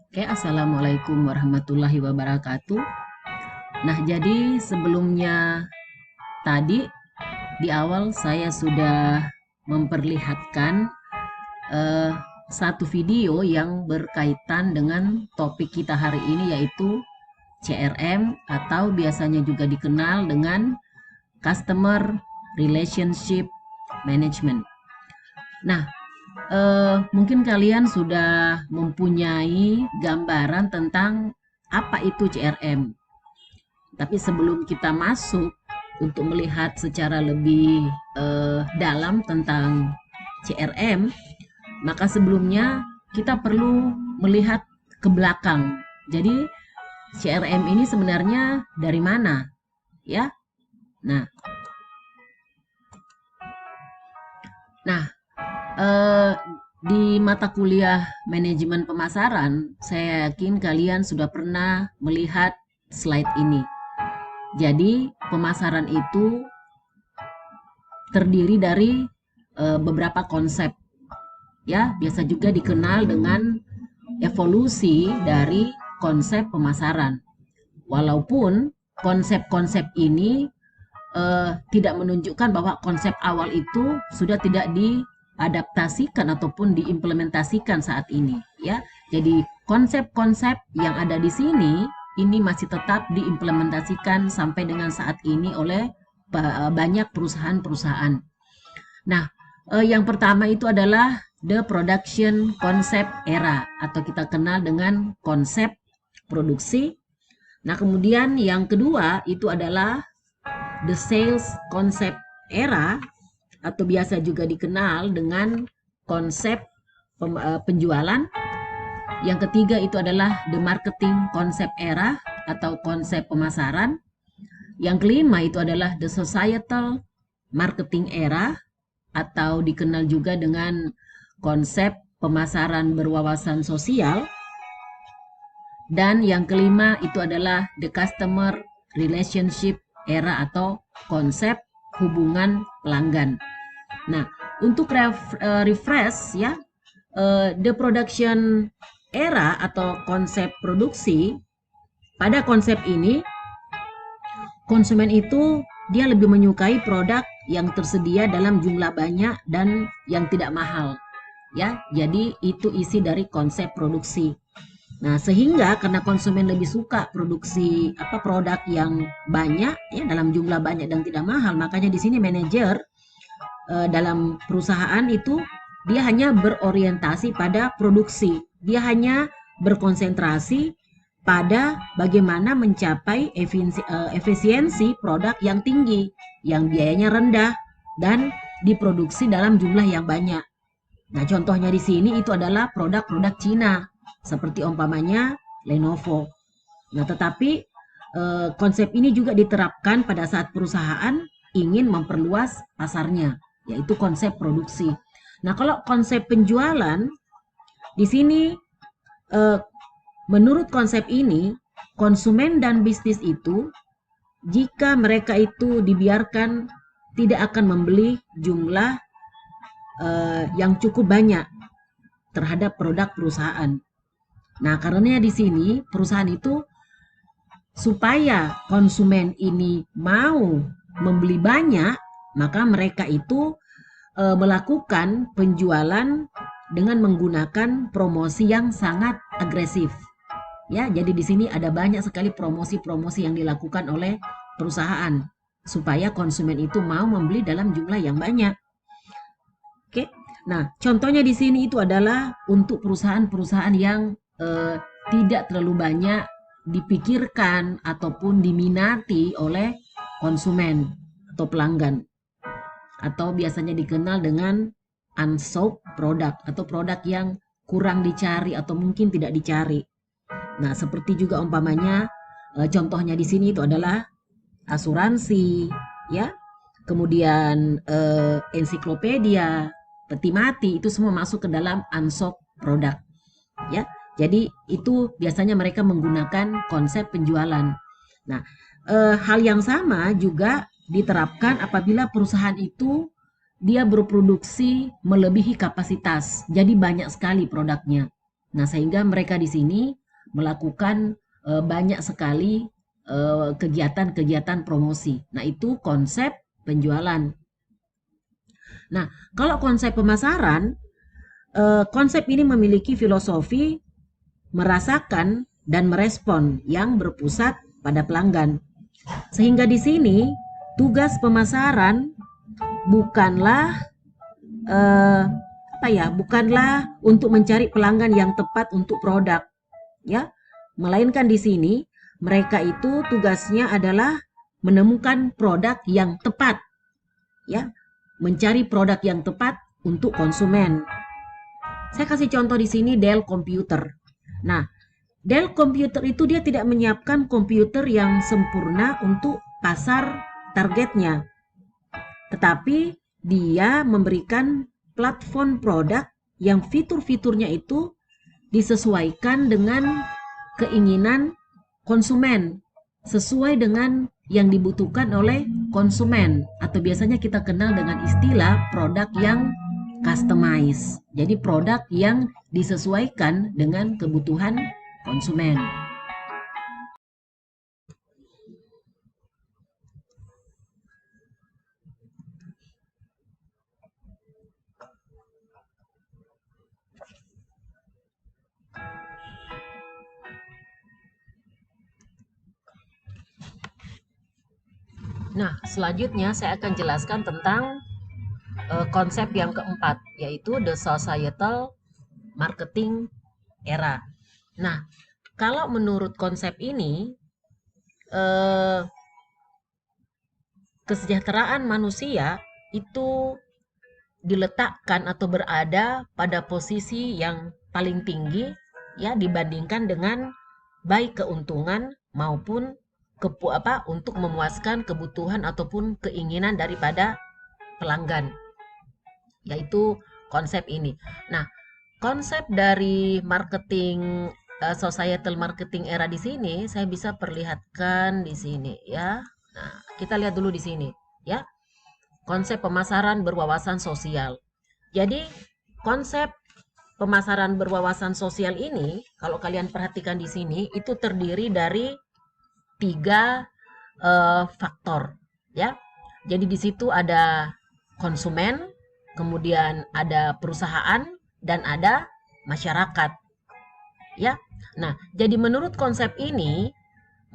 Oke, Assalamualaikum warahmatullahi wabarakatuh. Nah, jadi sebelumnya tadi di awal saya sudah memperlihatkan eh, satu video yang berkaitan dengan topik kita hari ini yaitu CRM atau biasanya juga dikenal dengan Customer Relationship Management. Nah, mungkin kalian sudah mempunyai gambaran tentang apa itu CRM. Tapi sebelum kita masuk untuk melihat secara lebih dalam tentang CRM, maka sebelumnya kita perlu melihat ke belakang. Jadi CRM ini sebenarnya dari mana? Ya. Nah, nah eh, di mata kuliah manajemen pemasaran, saya yakin kalian sudah pernah melihat slide ini. Jadi, pemasaran itu terdiri dari beberapa konsep. Ya, biasa juga dikenal dengan evolusi dari konsep pemasaran. Walaupun konsep-konsep ini tidak menunjukkan bahwa konsep awal itu sudah tidak diadaptasikan ataupun diimplementasikan saat ini, ya. Jadi konsep-konsep yang ada di sini ini masih tetap diimplementasikan sampai dengan saat ini oleh banyak perusahaan-perusahaan. Nah, yang pertama itu adalah the production concept era atau kita kenal dengan konsep produksi. Nah, kemudian yang kedua itu adalah the sales concept era atau biasa juga dikenal dengan konsep penjualan. Yang ketiga itu adalah the marketing concept era atau konsep pemasaran. Yang kelima itu adalah the societal marketing era atau dikenal juga dengan konsep pemasaran berwawasan sosial. Dan yang kelima itu adalah the customer relationship era atau konsep hubungan pelanggan. Nah, untuk refresh ya, the production era atau konsep produksi, pada konsep ini konsumen itu dia lebih menyukai produk yang tersedia dalam jumlah banyak dan yang tidak mahal. Ya, jadi itu isi dari konsep produksi. Nah, sehingga karena konsumen lebih suka produksi produk yang banyak ya dalam jumlah banyak dan tidak mahal, makanya di sini manajer dalam perusahaan itu dia hanya berorientasi pada produksi. Dia hanya berkonsentrasi pada bagaimana mencapai efisiensi produk yang tinggi, yang biayanya rendah dan diproduksi dalam jumlah yang banyak. Nah, contohnya di sini itu adalah produk-produk Cina seperti umpamanya Lenovo. Nah, tetapi konsep ini juga diterapkan pada saat perusahaan ingin memperluas pasarnya, yaitu konsep produksi. Nah, kalau konsep penjualan di sini menurut konsep ini konsumen dan bisnis itu jika mereka itu dibiarkan tidak akan membeli jumlah yang cukup banyak terhadap produk perusahaan. Nah, karena di sini perusahaan itu supaya konsumen ini mau membeli banyak, maka mereka itu melakukan penjualan dengan menggunakan promosi yang sangat agresif. Ya, jadi di sini ada banyak sekali promosi-promosi yang dilakukan oleh perusahaan supaya konsumen itu mau membeli dalam jumlah yang banyak. Oke. Nah, contohnya di sini itu adalah untuk perusahaan-perusahaan yang tidak terlalu banyak dipikirkan ataupun diminati oleh konsumen atau pelanggan, atau biasanya dikenal dengan unsought product atau produk yang kurang dicari atau mungkin tidak dicari. Nah, seperti juga umpamanya contohnya di sini itu adalah asuransi, ya, kemudian ensiklopedia, peti mati, itu semua masuk ke dalam unsought product, ya. Jadi itu biasanya mereka menggunakan konsep penjualan. Nah, hal yang sama juga diterapkan apabila perusahaan itu dia berproduksi melebihi kapasitas. Jadi banyak sekali produknya. Nah, sehingga mereka di sini melakukan banyak sekali kegiatan-kegiatan promosi. Nah, itu konsep penjualan. Nah, kalau konsep pemasaran, konsep ini memiliki filosofi merasakan dan merespon yang berpusat pada pelanggan. Sehingga di sini tugas pemasaran bukanlah bukanlah untuk mencari pelanggan yang tepat untuk produk, ya. Melainkan di sini mereka itu tugasnya adalah menemukan produk yang tepat, ya. Mencari produk yang tepat untuk konsumen. Saya kasih contoh di sini Dell Computer. Nah, Dell Computer itu dia tidak menyiapkan komputer yang sempurna untuk pasar targetnya. Tetapi dia memberikan platform produk yang fitur-fiturnya itu disesuaikan dengan keinginan konsumen, sesuai dengan yang dibutuhkan oleh konsumen, atau biasanya kita kenal dengan istilah produk yang customize. Jadi produk yang disesuaikan dengan kebutuhan konsumen. Nah, selanjutnya saya akan jelaskan tentang konsep yang keempat, yaitu the societal marketing era. Nah, kalau menurut konsep ini, kesejahteraan manusia itu diletakkan atau berada pada posisi yang paling tinggi, ya, dibandingkan dengan baik keuntungan maupun untuk memuaskan kebutuhan ataupun keinginan daripada pelanggan, yaitu konsep ini. Nah, konsep dari marketing societal marketing era di sini saya bisa perlihatkan di sini, ya. Nah, kita lihat dulu di sini, ya. Konsep pemasaran berwawasan sosial. Jadi, konsep pemasaran berwawasan sosial ini, kalau kalian perhatikan di sini, itu terdiri dari 3 faktor, ya. Jadi di situ ada konsumen, kemudian ada perusahaan, dan ada masyarakat, ya. Nah, jadi menurut konsep ini,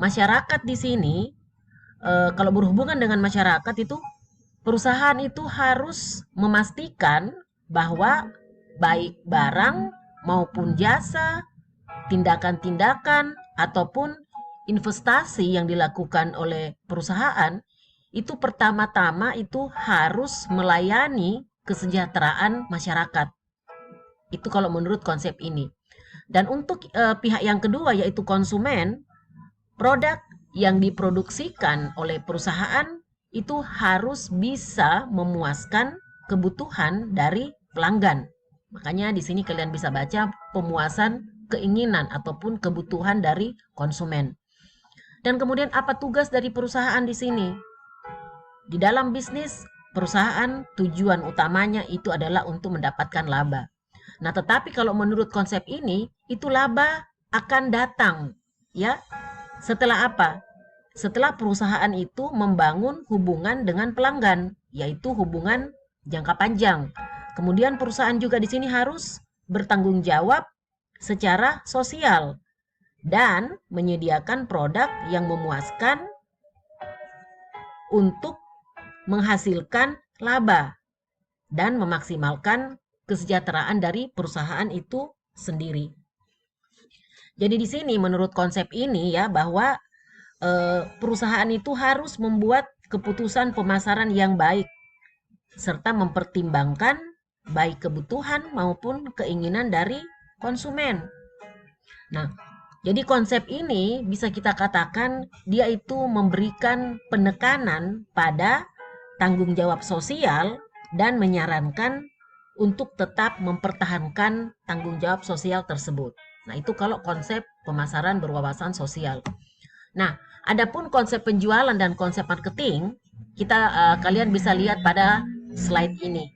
masyarakat di sini, kalau berhubungan dengan masyarakat itu, perusahaan itu harus memastikan bahwa baik barang maupun jasa, tindakan-tindakan ataupun investasi yang dilakukan oleh perusahaan itu pertama-tama itu harus melayani kesejahteraan masyarakat. Itu kalau menurut konsep ini. Dan untuk pihak yang kedua, yaitu konsumen, produk yang diproduksikan oleh perusahaan itu harus bisa memuaskan kebutuhan dari pelanggan. Makanya di sini kalian bisa baca pemuasan keinginan ataupun kebutuhan dari konsumen. Dan kemudian apa tugas dari perusahaan di sini? Di dalam bisnis, perusahaan tujuan utamanya itu adalah untuk mendapatkan laba. Nah, tetapi kalau menurut konsep ini, itu laba akan datang, ya. Setelah apa? Setelah perusahaan itu membangun hubungan dengan pelanggan, yaitu hubungan jangka panjang. Kemudian perusahaan juga di sini harus bertanggung jawab secara sosial dan menyediakan produk yang memuaskan untuk menghasilkan laba dan memaksimalkan kesejahteraan dari perusahaan itu sendiri. Jadi di sini menurut konsep ini, ya, bahwa perusahaan itu harus membuat keputusan pemasaran yang baik serta mempertimbangkan baik kebutuhan maupun keinginan dari konsumen. Nah, jadi konsep ini bisa kita katakan dia itu memberikan penekanan pada tanggung jawab sosial dan menyarankan untuk tetap mempertahankan tanggung jawab sosial tersebut. Nah, itu kalau konsep pemasaran berwawasan sosial. Nah, adapun konsep penjualan dan konsep marketing, kalian bisa lihat pada slide ini.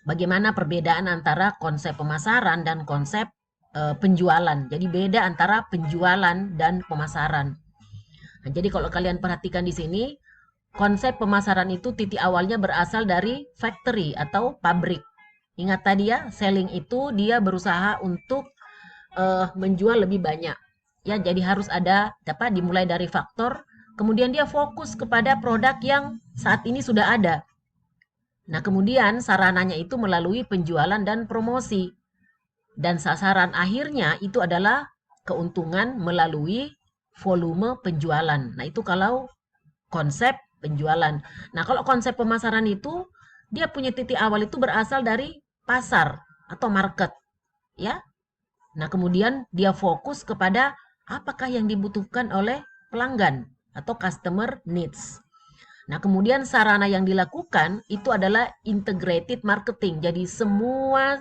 Bagaimana perbedaan antara konsep pemasaran dan konsep penjualan. Jadi beda antara penjualan dan pemasaran. Nah, jadi kalau kalian perhatikan di sini, konsep pemasaran itu titik awalnya berasal dari factory atau pabrik. Ingat tadi ya, selling itu dia berusaha untuk menjual lebih banyak. Ya, jadi harus ada dimulai dari faktor, kemudian dia fokus kepada produk yang saat ini sudah ada. Nah, kemudian sarananya itu melalui penjualan dan promosi. Dan sasaran akhirnya itu adalah keuntungan melalui volume penjualan. Nah, itu kalau konsep penjualan. Nah, kalau konsep pemasaran itu dia punya titik awal itu berasal dari pasar atau market, ya. Nah, kemudian dia fokus kepada apakah yang dibutuhkan oleh pelanggan atau customer needs. Nah, kemudian sarana yang dilakukan itu adalah integrated marketing. Jadi semua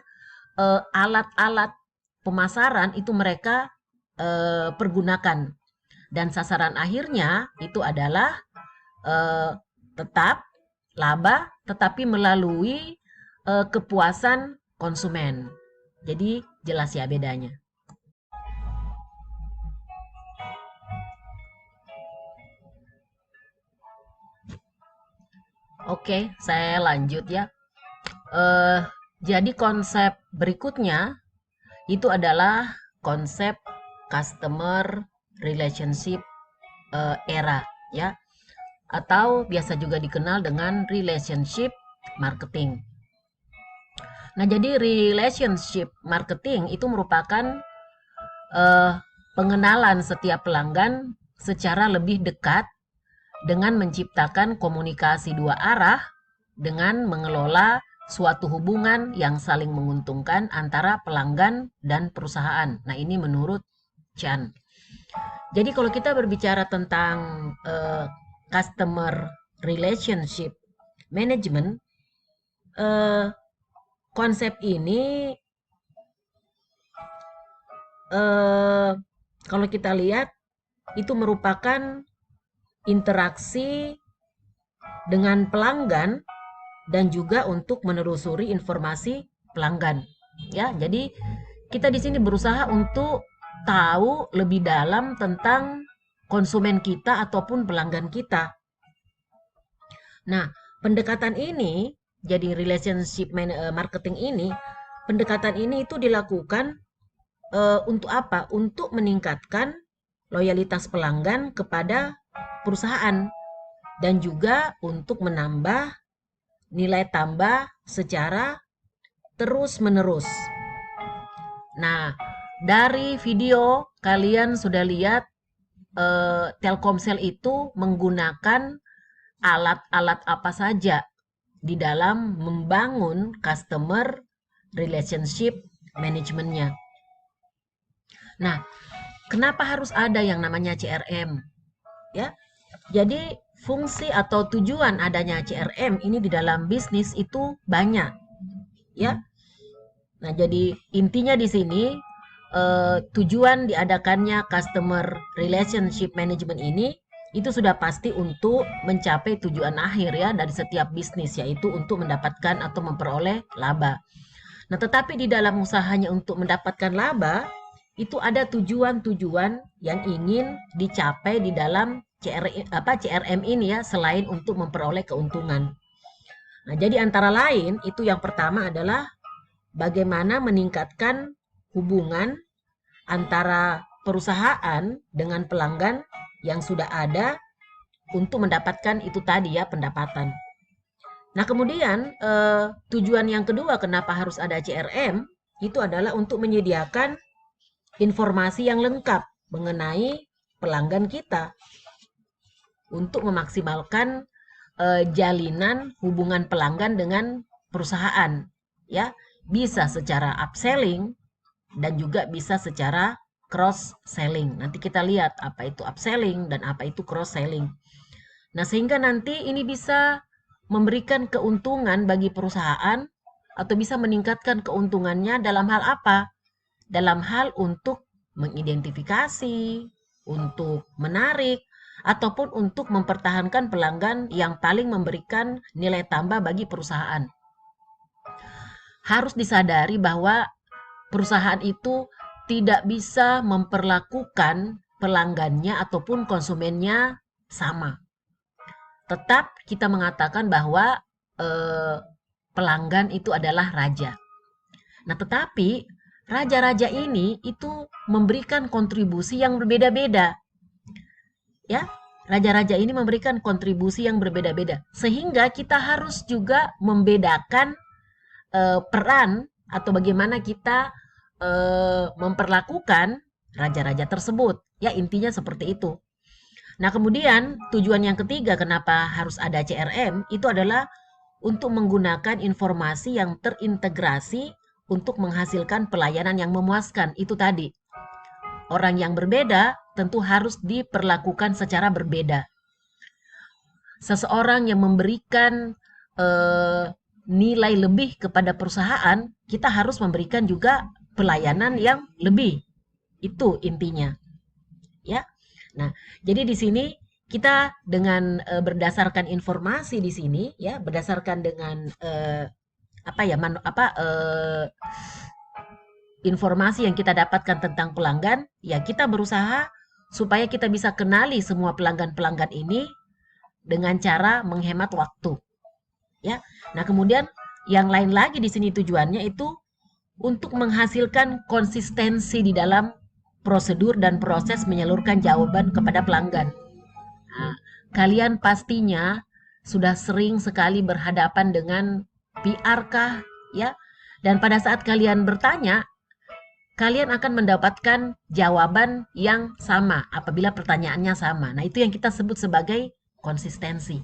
alat-alat pemasaran itu mereka pergunakan. Dan sasaran akhirnya itu adalah tetap laba, tetapi melalui kepuasan konsumen. Jadi jelas ya bedanya. Oke, saya lanjut ya. Jadi konsep berikutnya itu adalah konsep customer relationship era, ya, atau biasa juga dikenal dengan relationship marketing. Nah, jadi relationship marketing itu merupakan pengenalan setiap pelanggan secara lebih dekat dengan menciptakan komunikasi dua arah dengan mengelola suatu hubungan yang saling menguntungkan antara pelanggan dan perusahaan. Nah, ini menurut Chan. Jadi kalau kita berbicara tentang customer relationship management, konsep ini kalau kita lihat itu merupakan interaksi dengan pelanggan dan juga untuk menelusuri informasi pelanggan. Ya, jadi kita di sini berusaha untuk tahu lebih dalam tentang konsumen kita ataupun pelanggan kita. Nah, pendekatan ini, jadi relationship marketing ini, pendekatan ini itu dilakukan untuk apa? Untuk meningkatkan loyalitas pelanggan kepada perusahaan dan juga untuk menambah nilai tambah secara terus-menerus. Nah, dari video kalian sudah lihat Telkomsel itu menggunakan alat-alat apa saja di dalam membangun customer relationship manajemennya. Nah, kenapa harus ada yang namanya CRM? Ya, jadi fungsi atau tujuan adanya CRM ini di dalam bisnis itu banyak, ya. Nah, jadi intinya di sini tujuan diadakannya customer relationship management ini itu sudah pasti untuk mencapai tujuan akhir ya dari setiap bisnis, yaitu untuk mendapatkan atau memperoleh laba. Nah, tetapi di dalam usahanya untuk mendapatkan laba itu ada tujuan-tujuan yang ingin dicapai di dalam CRM ini ya, selain untuk memperoleh keuntungan. Nah, jadi antara lain itu yang pertama adalah bagaimana meningkatkan hubungan antara perusahaan dengan pelanggan yang sudah ada untuk mendapatkan itu tadi ya, pendapatan. Nah, kemudian tujuan yang kedua kenapa harus ada CRM itu adalah untuk menyediakan informasi yang lengkap mengenai pelanggan kita untuk memaksimalkan jalinan hubungan pelanggan dengan perusahaan, ya, bisa secara upselling dan juga bisa secara cross selling. Nanti kita lihat apa itu upselling dan apa itu cross selling. Nah, sehingga nanti ini bisa memberikan keuntungan bagi perusahaan atau bisa meningkatkan keuntungannya dalam hal apa? Dalam hal untuk mengidentifikasi, untuk menarik, ataupun untuk mempertahankan pelanggan yang paling memberikan nilai tambah bagi perusahaan. Harus disadari bahwa perusahaan itu tidak bisa memperlakukan pelanggannya ataupun konsumennya sama. Tetap kita mengatakan bahwa pelanggan itu adalah raja. Nah, tetapi raja-raja ini itu memberikan kontribusi yang berbeda-beda. Ya, raja-raja ini memberikan kontribusi yang berbeda-beda. Sehingga kita harus juga membedakan peran atau bagaimana kita memperlakukan raja-raja tersebut. Ya, intinya seperti itu. Nah, kemudian tujuan yang ketiga kenapa harus ada CRM itu adalah untuk menggunakan informasi yang terintegrasi untuk menghasilkan pelayanan yang memuaskan. Itu tadi. Orang yang berbeda tentu harus diperlakukan secara berbeda. Seseorang yang memberikan nilai lebih kepada perusahaan, kita harus memberikan juga pelayanan yang lebih. Itu intinya. Ya. Nah, jadi di sini kita dengan berdasarkan informasi di sini ya, berdasarkan dengan informasi yang kita dapatkan tentang pelanggan, ya kita berusaha supaya kita bisa kenali semua pelanggan-pelanggan ini dengan cara menghemat waktu. Ya. Nah, kemudian yang lain lagi di sini tujuannya itu untuk menghasilkan konsistensi di dalam prosedur dan proses menyalurkan jawaban kepada pelanggan. Nah, kalian pastinya sudah sering sekali berhadapan dengan PR kah, ya? Dan pada saat kalian bertanya, kalian akan mendapatkan jawaban yang sama apabila pertanyaannya sama. Nah, itu yang kita sebut sebagai konsistensi.